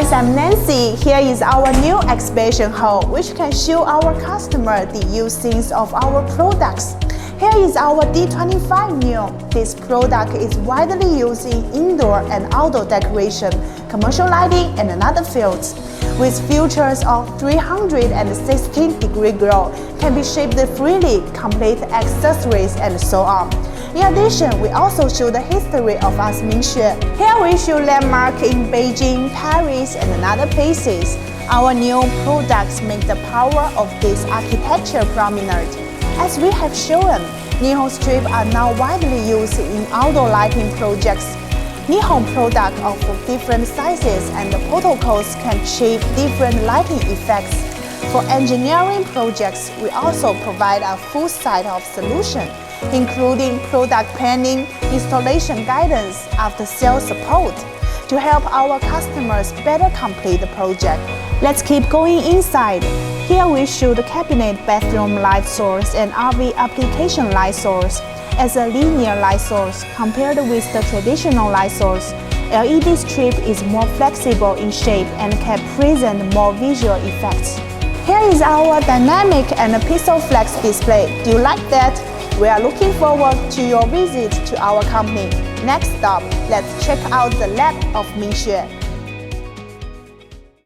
guys, I'm Nancy. Here is our new exhibition hall, which can show our customer the usings of our products. Here is our D25 Neo. This product is widely used in indoor and outdoor decoration, commercial lighting, and other fields. With features of 360-degree glow, can be shaped freely, complete accessories, and so on. In addition, we also show the history of us Mingxue. Here we show landmarks in Beijing, Paris, and other places. Our new products make the power of this architecture prominent. As we have shown, Nihon strips are now widely used in outdoor lighting projects. Nihon products of different sizes and protocols can achieve different lighting effects. For engineering projects, we also provide a full set of solutions, including product planning, installation guidance, after-sales support, to help our customers better complete the project. Let's keep going inside. Here we show the cabinet bathroom light source and RV application light source. As a linear light source compared with the traditional light source, LED strip is more flexible in shape and can present more visual effects. Here is our dynamic and pixel flex display. Do you like that? We are looking forward to your visit to our company. Next stop, let's check out the lab of Mingxue.